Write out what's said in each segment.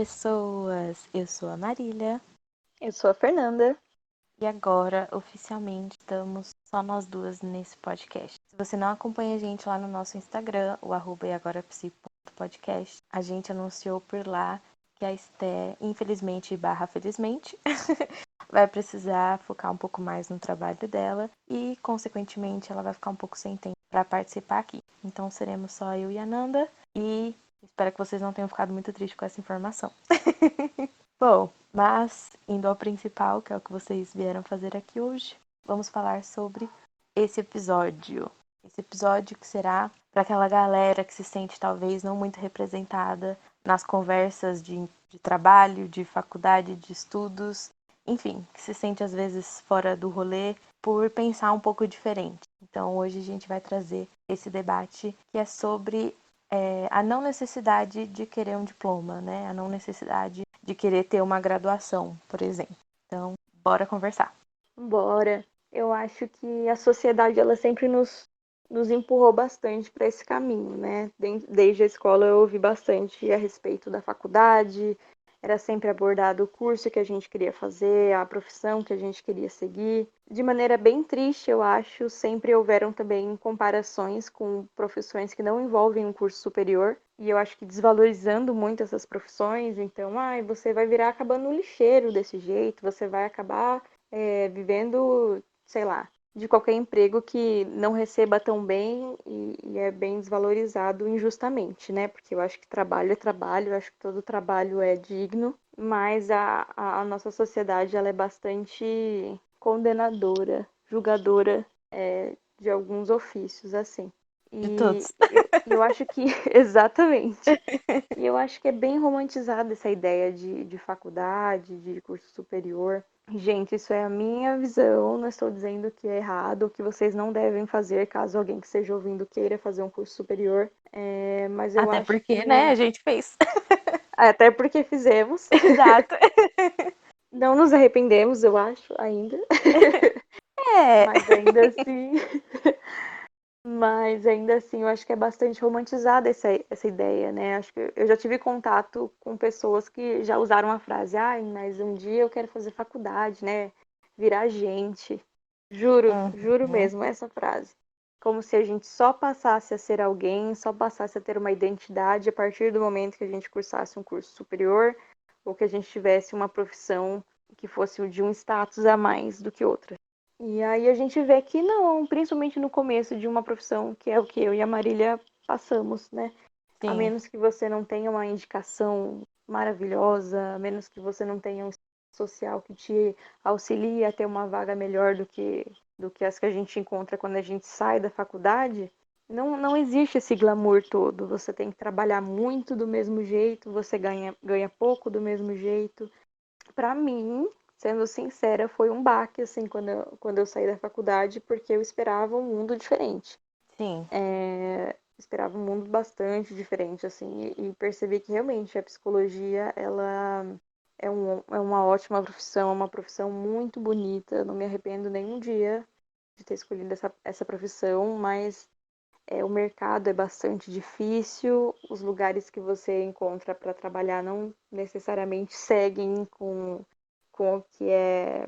pessoas! Eu sou a Marília Eu sou a Fernanda. e agora, oficialmente, estamos só nós duas nesse podcast. Se você não acompanha a gente lá no nosso Instagram, o @eagorapsi.podcast, a gente anunciou por lá que a Esté, infelizmente / felizmente, vai precisar focar um pouco mais no trabalho dela e, consequentemente, ela vai ficar um pouco sem tempo para participar aqui. Então, seremos só eu e a Nanda e espero que vocês não tenham ficado muito tristes com essa informação. Bom, mas indo ao principal, que é o que vocês vieram fazer aqui hoje, vamos falar sobre esse episódio. Esse episódio que será para aquela galera que se sente talvez não muito representada nas conversas de trabalho, de faculdade, de estudos, enfim, que se sente às vezes fora do rolê por pensar um pouco diferente. Então hoje a gente vai trazer esse debate que é sobre a não necessidade de querer um diploma, né? A não necessidade de querer ter uma graduação, por exemplo. Então, bora conversar. Bora. Eu acho que a sociedade ela sempre nos empurrou bastante para esse caminho, né? Desde a escola eu ouvi bastante a respeito da faculdade, era sempre abordado o curso que a gente queria fazer, a profissão que a gente queria seguir. De maneira bem triste, eu acho, sempre houveram também comparações com profissões que não envolvem um curso superior. E eu acho que desvalorizando muito essas profissões, então, você vai virar acabando no lixeiro desse jeito, você vai acabar vivendo, sei lá, de qualquer emprego que não receba tão bem e é bem desvalorizado injustamente, né? Porque eu acho que trabalho é trabalho, eu acho que todo trabalho é digno, mas a nossa sociedade ela é bastante condenadora, julgadora de alguns ofícios, assim. De E todos. eu acho que, exatamente. E eu acho que é bem romantizada essa ideia de faculdade, de curso superior. Gente, isso é a minha visão, não estou dizendo que é errado, ou que vocês não devem fazer caso alguém que esteja ouvindo queira fazer um curso superior. Mas eu Até acho porque, né, que. a gente fez. Até porque fizemos. Exato. Não nos arrependemos, eu acho, ainda. É. Mas ainda assim. Mas ainda assim, eu acho que é bastante romantizada essa ideia, né? Acho que eu já tive contato com pessoas que já usaram a frase, mas um dia eu quero fazer faculdade, né? Virar gente. Juro Uhum. mesmo essa frase. Como se a gente só passasse a ser alguém, só passasse a ter uma identidade a partir do momento que a gente cursasse um curso superior ou que a gente tivesse uma profissão que fosse de um status a mais do que outra. E aí a gente vê que não, principalmente no começo de uma profissão, que é o que eu e a Marília passamos, né? A Sim. menos que você não tenha uma indicação maravilhosa, a menos que você não tenha um social que te auxilie a ter uma vaga melhor do que as que a gente encontra quando a gente sai da faculdade, não existe esse glamour todo. Você tem que trabalhar muito do mesmo jeito, você ganha pouco do mesmo jeito. Para mim, sendo sincera, foi um baque, assim, quando eu saí da faculdade, porque eu esperava um mundo diferente. Sim. Esperava um mundo bastante diferente, assim, e percebi que realmente a psicologia, ela é uma ótima profissão, é uma profissão muito bonita, eu não me arrependo nenhum dia de ter escolhido essa profissão, mas o mercado é bastante difícil, os lugares que você encontra para trabalhar não necessariamente seguem com o que é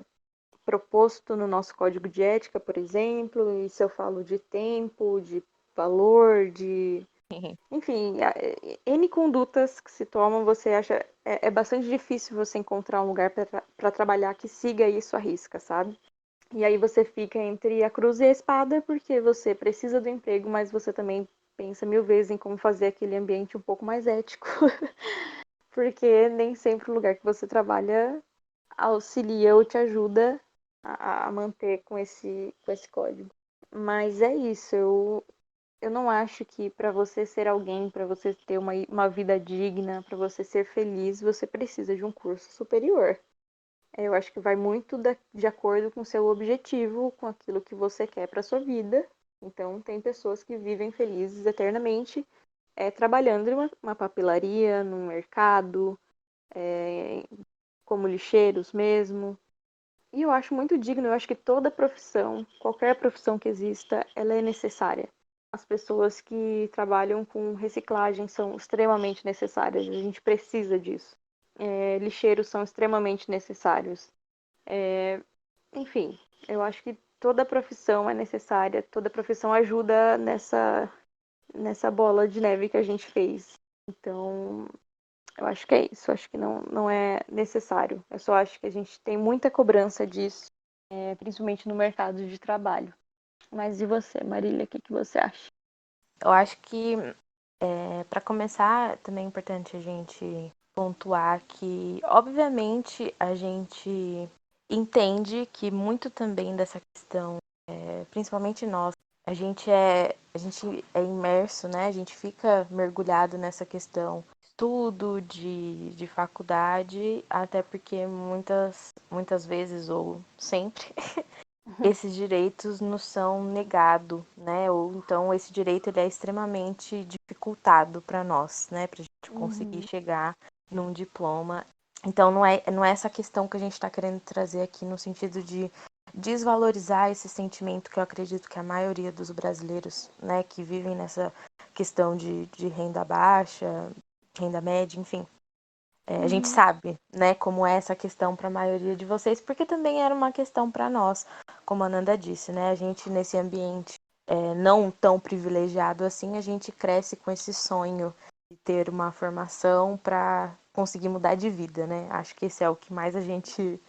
proposto no nosso código de ética, por exemplo, e se eu falo de tempo, de valor, enfim, N condutas que se tomam, você acha, é bastante difícil você encontrar um lugar para trabalhar que siga isso à risca, sabe? E aí você fica entre a cruz e a espada, porque você precisa do emprego, mas você também pensa mil vezes em como fazer aquele ambiente um pouco mais ético. Porque nem sempre o lugar que você trabalha auxilia ou te ajuda a manter com esse código. Mas é isso, eu não acho que para você ser alguém, para você ter uma vida digna, para você ser feliz, você precisa de um curso superior. Eu acho que vai muito de acordo com o seu objetivo, com aquilo que você quer para sua vida. Então, tem pessoas que vivem felizes eternamente trabalhando em uma papelaria, num mercado, como lixeiros mesmo. E eu acho muito digno, eu acho que toda profissão, qualquer profissão que exista, ela é necessária. As pessoas que trabalham com reciclagem são extremamente necessárias, a gente precisa disso. lixeiros são extremamente necessários. Enfim, eu acho que toda profissão é necessária, toda profissão ajuda nessa bola de neve que a gente fez. Então, eu acho que é isso. Eu acho que não é necessário. Eu só acho que a gente tem muita cobrança disso, principalmente no mercado de trabalho. Mas e você, Marília, o que você acha? Eu acho que, para começar, também é importante a gente pontuar que, obviamente, a gente entende que muito também dessa questão, principalmente nós, a gente é imerso, né? A gente fica mergulhado nessa questão estudo, de faculdade, até porque muitas vezes, ou sempre, esses direitos nos são negados, né? Ou então esse direito ele é extremamente dificultado para nós, né? Para a gente conseguir Uhum. chegar num diploma. Então não é essa questão que a gente está querendo trazer aqui no sentido de desvalorizar esse sentimento que eu acredito que a maioria dos brasileiros, né, que vivem nessa questão de renda baixa, renda média, enfim, a gente Uhum. sabe, né, como é essa questão para a maioria de vocês, porque também era uma questão para nós, como a Nanda disse, né? A gente nesse ambiente não tão privilegiado assim, a gente cresce com esse sonho de ter uma formação para conseguir mudar de vida, né? Acho que esse é o que mais a gente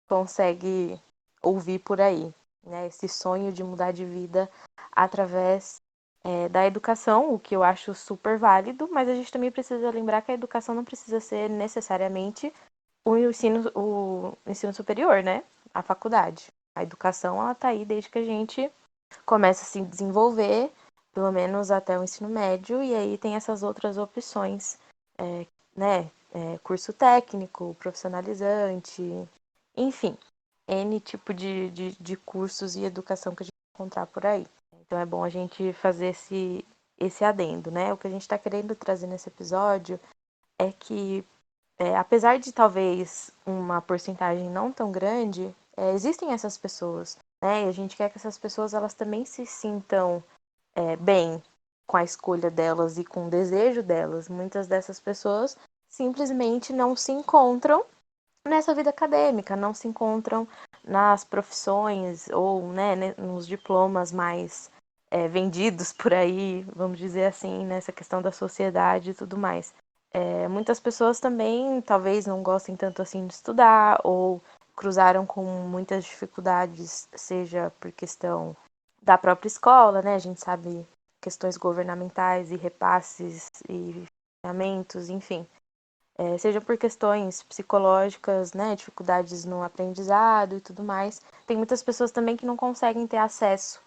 consegue ouvir por aí, né? Esse sonho de mudar de vida através da educação, o que eu acho super válido, mas a gente também precisa lembrar que a educação não precisa ser necessariamente o ensino superior, né? A faculdade. A educação, ela tá aí desde que a gente começa a se desenvolver, pelo menos até o ensino médio, e aí tem essas outras opções, né? Curso técnico, profissionalizante, enfim, N tipo de cursos e educação que a gente vai encontrar por aí. Então é bom a gente fazer esse adendo, né? O que a gente está querendo trazer nesse episódio é que, apesar de talvez uma porcentagem não tão grande, existem essas pessoas, né? E a gente quer que essas pessoas elas também se sintam bem com a escolha delas e com o desejo delas. Muitas dessas pessoas simplesmente não se encontram nessa vida acadêmica, não se encontram nas profissões ou, né, nos diplomas mais vendidos por aí, vamos dizer assim, nessa questão da sociedade e tudo mais. Muitas pessoas também talvez não gostem tanto assim de estudar ou cruzaram com muitas dificuldades, seja por questão da própria escola, né? A gente sabe questões governamentais e repasses e financiamentos, enfim. Seja por questões psicológicas, né, dificuldades no aprendizado e tudo mais. Tem muitas pessoas também que não conseguem ter acesso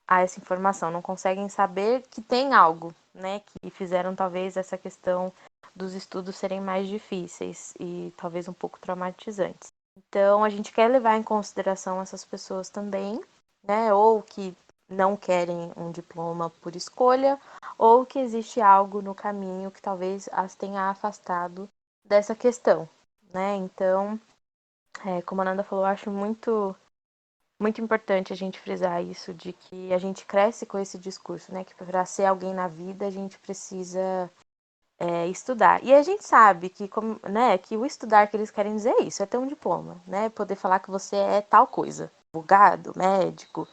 a essa informação, não conseguem saber que tem algo, né, que fizeram talvez essa questão dos estudos serem mais difíceis e talvez um pouco traumatizantes. Então, a gente quer levar em consideração essas pessoas também, né, ou que não querem um diploma por escolha, ou que existe algo no caminho que talvez as tenha afastado dessa questão, né? Então, como a Nanda falou, eu acho muito importante a gente frisar isso de que a gente cresce com esse discurso, né? Que para ser alguém na vida a gente precisa estudar. E a gente sabe que, né, que o estudar que eles querem dizer é isso, é ter um diploma, né? Poder falar que você é tal coisa, advogado, médico,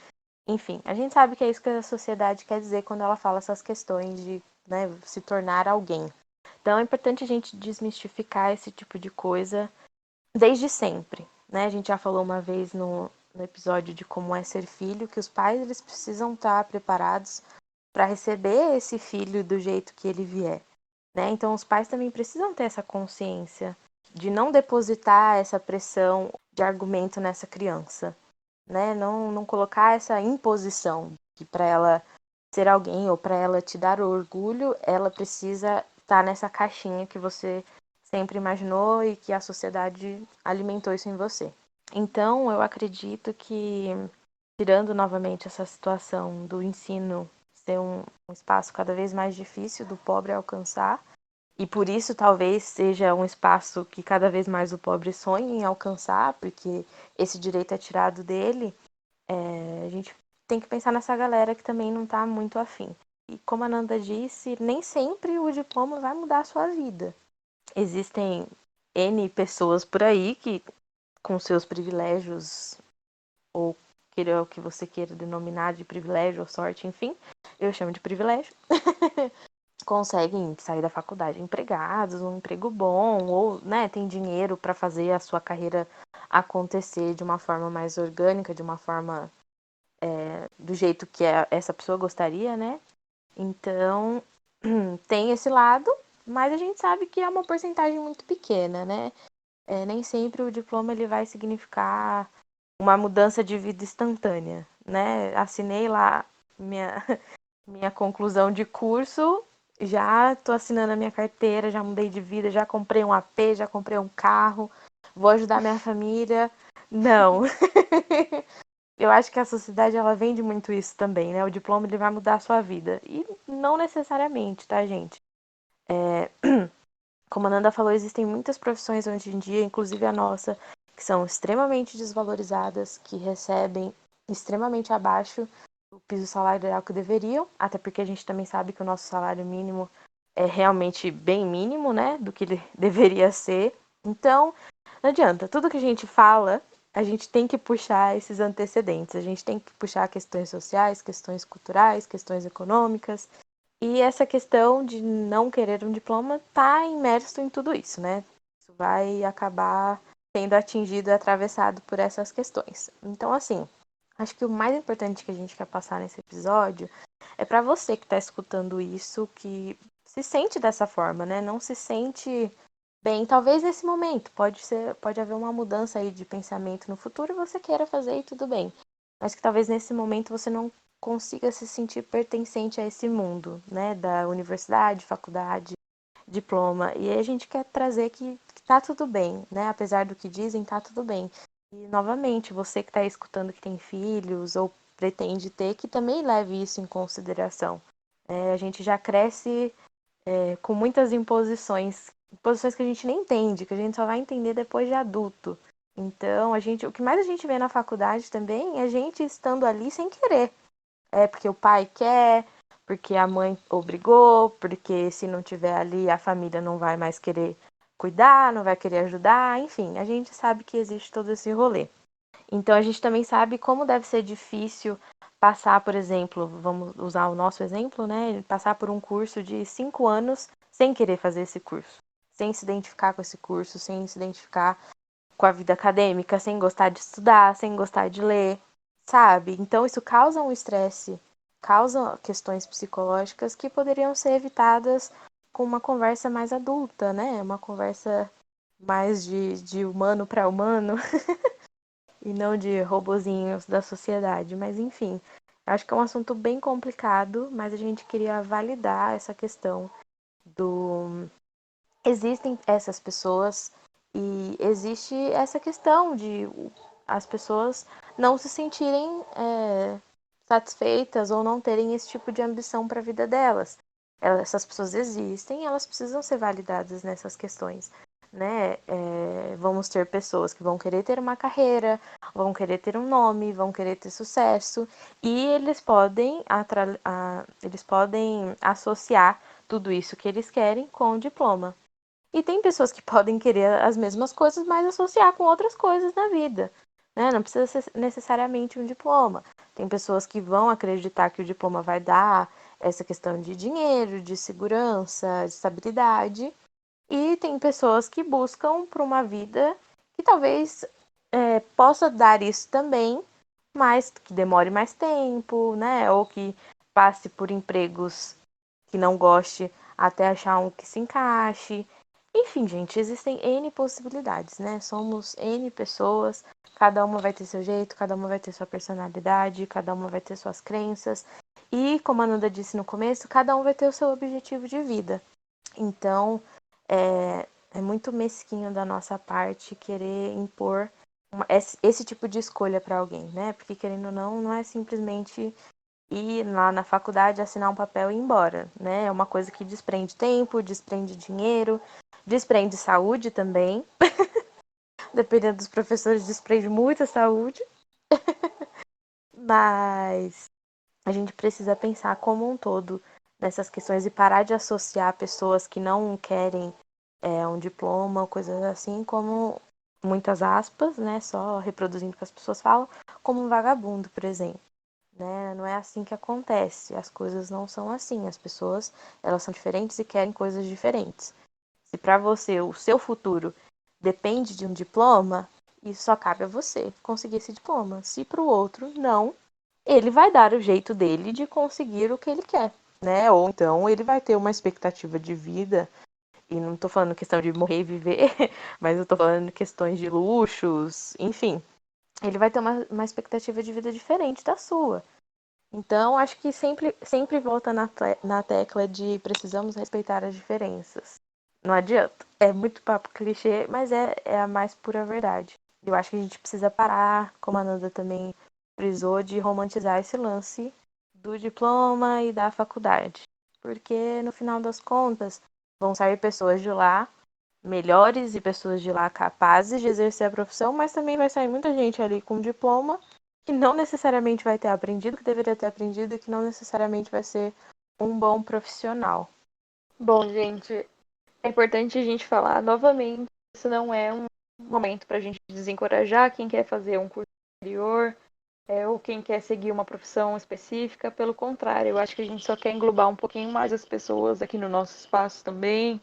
enfim. A gente sabe que é isso que a sociedade quer dizer quando ela fala essas questões de, né, se tornar alguém. Então é importante a gente desmistificar esse tipo de coisa desde sempre, né? A gente já falou uma vez no episódio de como é ser filho, que os pais eles precisam estar preparados para receber esse filho do jeito que ele vier, né? Então os pais também precisam ter essa consciência de não depositar essa pressão de argumento nessa criança, né? Não colocar essa imposição que para ela ser alguém ou para ela te dar orgulho, ela precisa estar nessa caixinha que você sempre imaginou e que a sociedade alimentou isso em você. Então, eu acredito que, tirando novamente essa situação do ensino ser um espaço cada vez mais difícil do pobre alcançar, e por isso talvez seja um espaço que cada vez mais o pobre sonha em alcançar, porque esse direito é tirado dele, a gente tem que pensar nessa galera que também não está muito afim. E como a Nanda disse, nem sempre o diploma vai mudar a sua vida. Existem N pessoas por aí que, com seus privilégios, ou queira o que você queira denominar de privilégio ou sorte, enfim, eu chamo de privilégio, conseguem sair da faculdade empregados, um emprego bom, ou, né, tem dinheiro para fazer a sua carreira acontecer de uma forma mais orgânica, de uma forma do jeito que essa pessoa gostaria, né? Então, tem esse lado, mas a gente sabe que é uma porcentagem muito pequena, né? Nem sempre o diploma ele vai significar uma mudança de vida instantânea, né? Assinei lá minha, minha conclusão de curso, já tô assinando a minha carteira, já mudei de vida, já comprei um AP, já comprei um carro, vou ajudar minha família. Não. Eu acho que a sociedade ela vende muito isso também, né? O diploma ele vai mudar a sua vida. E não necessariamente, tá, gente? Como a Nanda falou, existem muitas profissões hoje em dia, inclusive a nossa, que são extremamente desvalorizadas, que recebem extremamente abaixo do piso salarial que deveriam, até porque a gente também sabe que o nosso salário mínimo é realmente bem mínimo, né, do que ele deveria ser. Então, não adianta, tudo que a gente fala, a gente tem que puxar esses antecedentes, a gente tem que puxar questões sociais, questões culturais, questões econômicas, e essa questão de não querer um diploma está imerso em tudo isso, né? Isso vai acabar sendo atingido e atravessado por essas questões. Então, assim, acho que o mais importante que a gente quer passar nesse episódio é para você que está escutando isso, que se sente dessa forma, né? Não se sente bem, talvez nesse momento, pode haver uma mudança aí de pensamento no futuro e você queira fazer e tudo bem. Mas que talvez nesse momento você não consiga se sentir pertencente a esse mundo, né, da universidade, faculdade, diploma. E aí a gente quer trazer que tá tudo bem, né, apesar do que dizem, tá tudo bem. E novamente, você que está escutando que tem filhos ou pretende ter, que também leve isso em consideração. A gente já cresce com muitas imposições que a gente nem entende, que a gente só vai entender depois de adulto. Então, o que mais a gente vê na faculdade também é a gente estando ali sem querer. É porque o pai quer, porque a mãe obrigou, porque se não tiver ali a família não vai mais querer cuidar, não vai querer ajudar, enfim, a gente sabe que existe todo esse rolê. Então a gente também sabe como deve ser difícil passar, por exemplo, vamos usar o nosso exemplo, né? Passar por um curso de 5 anos sem querer fazer esse curso, sem se identificar com esse curso, sem se identificar com a vida acadêmica, sem gostar de estudar, sem gostar de ler, sabe? Então isso causa um estresse, causa questões psicológicas que poderiam ser evitadas com uma conversa mais adulta, né? Uma conversa mais de humano para humano e não de robozinhos da sociedade. Mas enfim, acho que é um assunto bem complicado, mas a gente queria validar essa questão do existem essas pessoas e existe essa questão de as pessoas não se sentirem satisfeitas ou não terem esse tipo de ambição para a vida delas. Essas pessoas existem, elas precisam ser validadas nessas questões. Né? Vamos ter pessoas que vão querer ter uma carreira, vão querer ter um nome, vão querer ter sucesso, e eles podem associar tudo isso que eles querem com o diploma. E tem pessoas que podem querer as mesmas coisas, mas associar com outras coisas na vida. Né? Não precisa ser necessariamente um diploma. Tem pessoas que vão acreditar que o diploma vai dar essa questão de dinheiro, de segurança, de estabilidade. E tem pessoas que buscam por uma vida que talvez possa dar isso também, mas que demore mais tempo, né? Ou que passe por empregos que não goste até achar um que se encaixe. Enfim, gente, existem N possibilidades, né? Somos N pessoas, cada uma vai ter seu jeito, cada uma vai ter sua personalidade, cada uma vai ter suas crenças. E, como a Nanda disse no começo, cada um vai ter o seu objetivo de vida. Então, é muito mesquinho da nossa parte querer impor esse tipo de escolha para alguém, né? Porque, querendo ou não, não é simplesmente ir lá na faculdade, assinar um papel e ir embora, né? É uma coisa que desprende tempo, desprende dinheiro, desprende saúde também. Dependendo dos professores, desprende muita saúde. Mas a gente precisa pensar como um todo nessas questões e parar de associar pessoas que não querem um diploma, coisas assim, como muitas aspas, né, só reproduzindo o que as pessoas falam, como um vagabundo, por exemplo. Né? Não é assim que acontece, as coisas não são assim, as pessoas, elas são diferentes e querem coisas diferentes. Se para você o seu futuro depende de um diploma, isso só cabe a você conseguir esse diploma. Se para o outro não, ele vai dar o jeito dele de conseguir o que ele quer, né? Ou então ele vai ter uma expectativa de vida, e não tô falando questão de morrer e viver, mas eu tô falando de questões de luxos, enfim. Ele vai ter uma expectativa de vida diferente da sua. Então, acho que sempre volta na tecla de precisamos respeitar as diferenças. Não adianta. É muito papo clichê, mas é a mais pura verdade. Eu acho que a gente precisa parar, como a Nanda também frisou, de romantizar esse lance do diploma e da faculdade. Porque, no final das contas, vão sair pessoas de lá melhores e pessoas de lá capazes de exercer a profissão, mas também vai sair muita gente ali com diploma que não necessariamente vai ter aprendido o que deveria ter aprendido e que não necessariamente vai ser um bom profissional. Bom, gente, é importante a gente falar novamente, isso não é um momento para a gente desencorajar quem quer fazer um curso superior, ou quem quer seguir uma profissão específica. Pelo contrário, eu acho que a gente só quer englobar um pouquinho mais as pessoas aqui no nosso espaço também,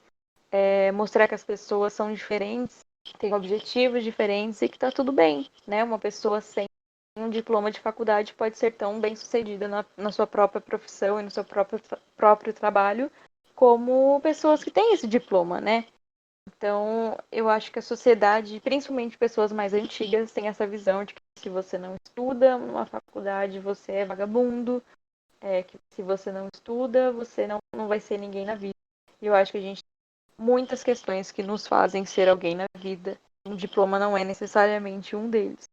mostrar que as pessoas são diferentes, têm objetivos diferentes e que tá tudo bem, né? Uma pessoa sem um diploma de faculdade pode ser tão bem sucedida na sua própria profissão e no seu próprio trabalho como pessoas que têm esse diploma, né? Então, eu acho que a sociedade, principalmente pessoas mais antigas, tem essa visão de que se você não estuda numa faculdade, você é vagabundo, que se você não estuda, você não vai ser ninguém na vida. E eu acho que a gente tem muitas questões que nos fazem ser alguém na vida. Um diploma não é necessariamente um deles.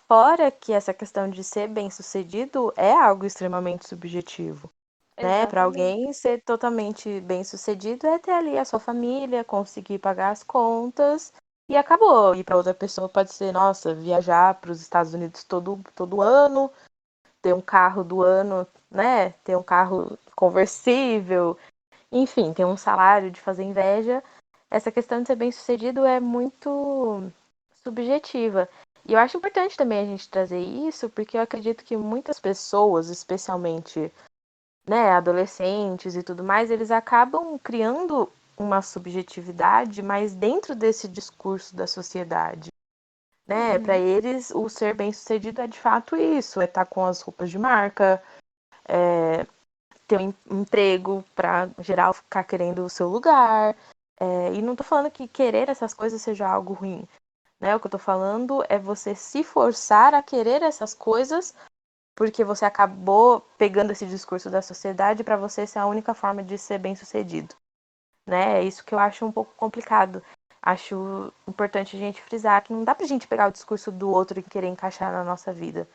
Fora que essa questão de ser bem-sucedido é algo extremamente subjetivo, né? Para Exatamente. alguém ser totalmente bem-sucedido é ter ali a sua família, conseguir pagar as contas e acabou. E para outra pessoa pode ser, nossa, viajar para os Estados Unidos todo ano, ter um carro do ano, né? Ter um carro conversível, enfim, ter um salário de fazer inveja. Essa questão de ser bem-sucedido é muito subjetiva. E eu acho importante também a gente trazer isso, porque eu acredito que muitas pessoas, especialmente, né, adolescentes e tudo mais, eles acabam criando uma subjetividade, mas dentro desse discurso da sociedade, né? Para eles, o ser bem-sucedido é de fato isso, é estar com as roupas de marca, ter um emprego para geral ficar querendo o seu lugar. E não tô falando que querer essas coisas seja algo ruim, né? O que eu tô falando é você se forçar a querer essas coisas porque você acabou pegando esse discurso da sociedade para você ser a única forma de ser bem-sucedido, né? É isso que eu acho um pouco complicado. Acho importante a gente frisar que não dá pra gente pegar o discurso do outro e querer encaixar na nossa vida,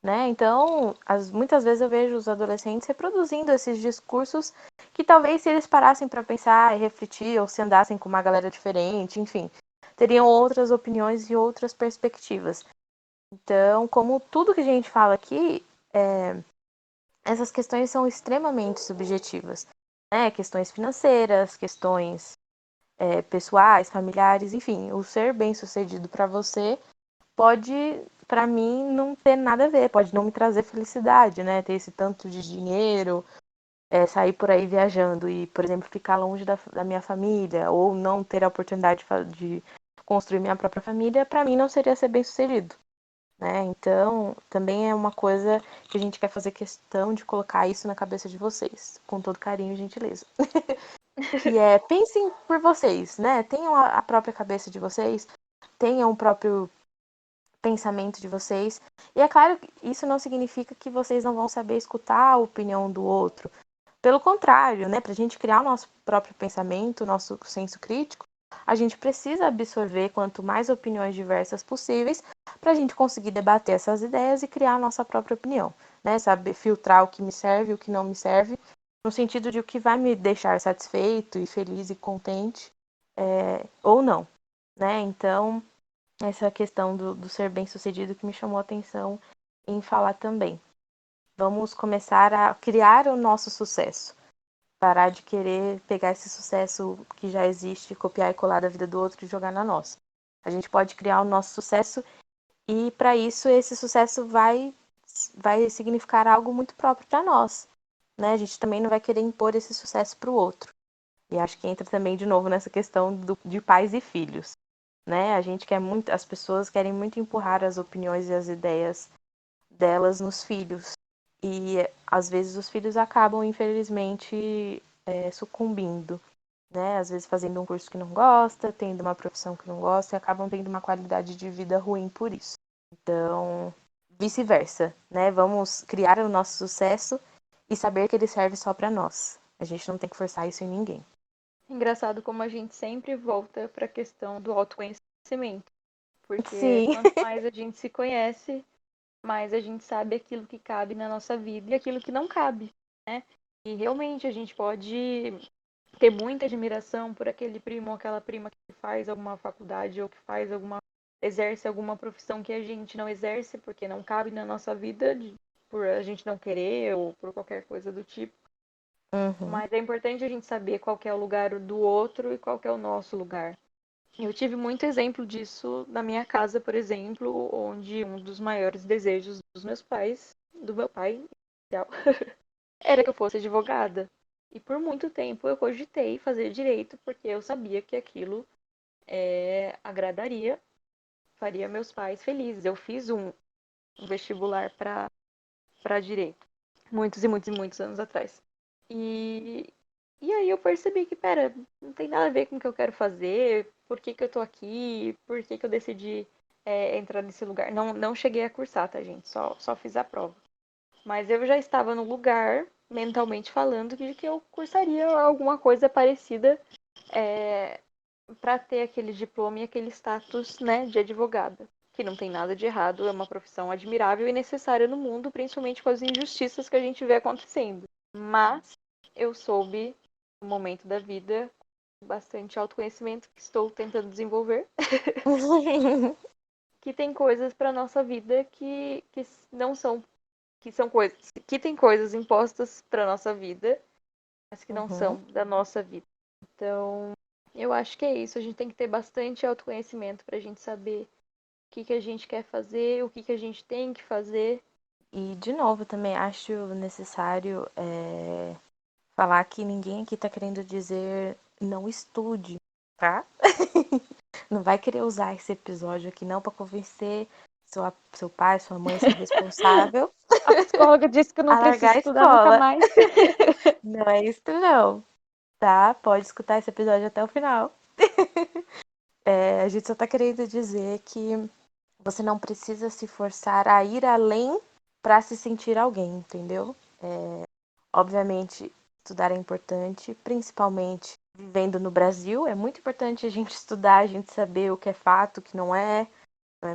né? Então, muitas vezes eu vejo os adolescentes reproduzindo esses discursos que talvez se eles parassem para pensar e refletir, ou se andassem com uma galera diferente, enfim, teriam outras opiniões e outras perspectivas. Então, como tudo que a gente fala aqui, essas questões são extremamente subjetivas, né? Questões financeiras, questões pessoais, familiares, enfim, o ser bem-sucedido para você pode, para mim, não ter nada a ver, pode não me trazer felicidade, né? Ter esse tanto de dinheiro, sair por aí viajando e, por exemplo, ficar longe da minha família, ou não ter a oportunidade de construir minha própria família, para mim não seria ser bem-sucedido, né? Então, também é uma coisa que a gente quer fazer questão de colocar isso na cabeça de vocês, com todo carinho e gentileza. Que pensem por vocês, né? Tenham a própria cabeça de vocês, tenham o próprio pensamento de vocês. E é claro que isso não significa que vocês não vão saber escutar a opinião do outro. Pelo contrário, né? Para a gente criar o nosso próprio pensamento, o nosso senso crítico, a gente precisa absorver quanto mais opiniões diversas possíveis para a gente conseguir debater essas ideias e criar a nossa própria opinião, né? Saber filtrar o que me serve e o que não me serve, no sentido de o que vai me deixar satisfeito e feliz e contente, ou não, né? Então, essa questão do ser bem-sucedido que me chamou a atenção em falar também. Vamos começar a criar o nosso sucesso. parar de querer pegar esse sucesso que já existe, copiar e colar da vida do outro e jogar na nossa. A gente pode criar o nosso sucesso e, para isso, esse sucesso vai significar algo muito próprio para nós, né? A gente também não vai querer impor esse sucesso para o outro. E acho que entra também, de novo, nessa questão de pais e filhos, né? A gente quer muito, as pessoas querem muito empurrar as opiniões e as ideias delas nos filhos. E, às vezes, os filhos acabam, infelizmente, sucumbindo, né? Às vezes fazendo um curso que não gosta, tendo uma profissão que não gosta e acabam tendo uma qualidade de vida ruim por isso. Então, vice-versa, né? Vamos criar o nosso sucesso e saber que ele serve só para nós. A gente não tem que forçar isso em ninguém. Engraçado como a gente sempre volta para a questão do autoconhecimento. Porque Sim. quanto mais a gente se conhece, mais a gente sabe aquilo que cabe na nossa vida e aquilo que não cabe, né? E realmente a gente pode ter muita admiração por aquele primo ou aquela prima que faz alguma faculdade ou que exerce alguma profissão que a gente não exerce porque não cabe na nossa vida, por a gente não querer ou por qualquer coisa do tipo. Uhum. Mas é importante a gente saber qual que é o lugar do outro e qual que é o nosso lugar. Eu tive muito exemplo disso na minha casa, por exemplo, onde um dos maiores desejos dos meus pais, do meu pai, em especial, era que eu fosse advogada. E por muito tempo eu cogitei fazer direito, porque eu sabia que aquilo agradaria, faria meus pais felizes. Eu fiz um vestibular para direito, muitos e muitos e muitos anos atrás. E, e aí eu percebi que, pera, não tem nada a ver com o que eu quero fazer, por que que eu tô aqui, por que que eu decidi entrar nesse lugar. Não, não cheguei a cursar, tá, gente? Só fiz a prova. Mas eu já estava no lugar, mentalmente falando, de que eu cursaria alguma coisa parecida para ter aquele diploma e aquele status, né, de advogada. Que não tem nada de errado, é uma profissão admirável e necessária no mundo, principalmente com as injustiças que a gente vê acontecendo. Mas eu soube, no momento da vida, com bastante autoconhecimento que estou tentando desenvolver, que tem coisas para nossa vida que não são, que são coisas, que tem coisas impostas para nossa vida, mas que não Uhum. são da nossa vida. Então, eu acho que é isso. A gente tem que ter bastante autoconhecimento para a gente saber o que a gente quer fazer, o que a gente tem que fazer. E, de novo, também acho necessário falar que ninguém aqui tá querendo dizer não estude, tá? Não vai querer usar esse episódio aqui não para convencer seu pai, sua mãe, seu responsável A psicóloga disse que eu a não preciso largar a estudar nunca escola. mais. Não é isso não, tá? Pode escutar esse episódio até o final. A gente só tá querendo dizer que você não precisa se forçar a ir além para se sentir alguém, entendeu? Obviamente, estudar é importante, principalmente vivendo no Brasil. É muito importante a gente estudar, a gente saber o que é fato, o que não é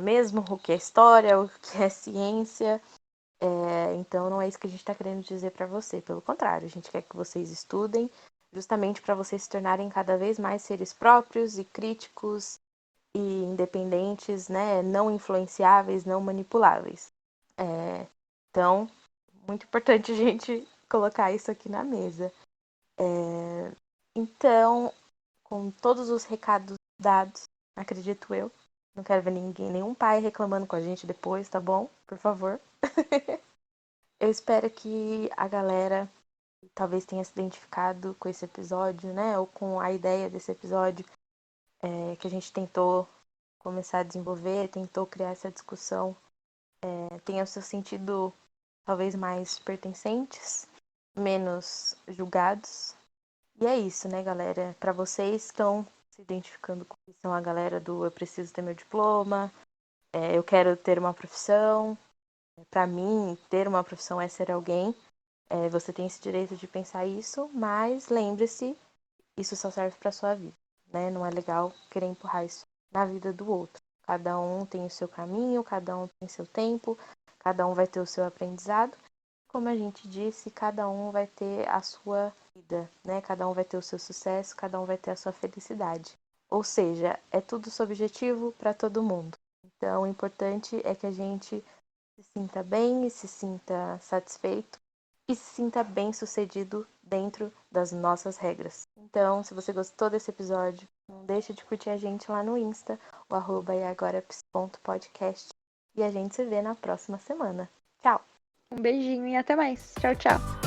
mesmo? O que é história, o que é ciência. Então, não é isso que a gente está querendo dizer para você. Pelo contrário, a gente quer que vocês estudem justamente para vocês se tornarem cada vez mais seres próprios e críticos e independentes, né? Não influenciáveis, não manipuláveis. Então, muito importante a gente colocar isso aqui na mesa. Então, com todos os recados dados, acredito eu. Não quero ver ninguém, nenhum pai reclamando com a gente depois, tá bom? Por favor. Eu espero que a galera talvez tenha se identificado com esse episódio, né? Ou com a ideia desse episódio que a gente tentou começar a desenvolver, tentou criar essa discussão. Tenha o seu sentido talvez mais pertencentes, menos julgados. E é isso, né, galera? Para vocês que estão se identificando com isso, são a galera do eu preciso ter meu diploma, eu quero ter uma profissão. Para mim, ter uma profissão é ser alguém. Você tem esse direito de pensar isso, mas lembre-se, isso só serve para sua vida, né? Não é legal querer empurrar isso na vida do outro. Cada um tem o seu caminho, cada um tem seu tempo, cada um vai ter o seu aprendizado. Como a gente disse, cada um vai ter a sua vida, né? Cada um vai ter o seu sucesso, cada um vai ter a sua felicidade. Ou seja, é tudo subjetivo para todo mundo. Então, o importante é que a gente se sinta bem e se sinta satisfeito e se sinta bem sucedido dentro das nossas regras. Então, se você gostou desse episódio, não deixa de curtir a gente lá no Insta, o @eagora.podcast. E a gente se vê na próxima semana. Tchau! Um beijinho e até mais. Tchau, tchau.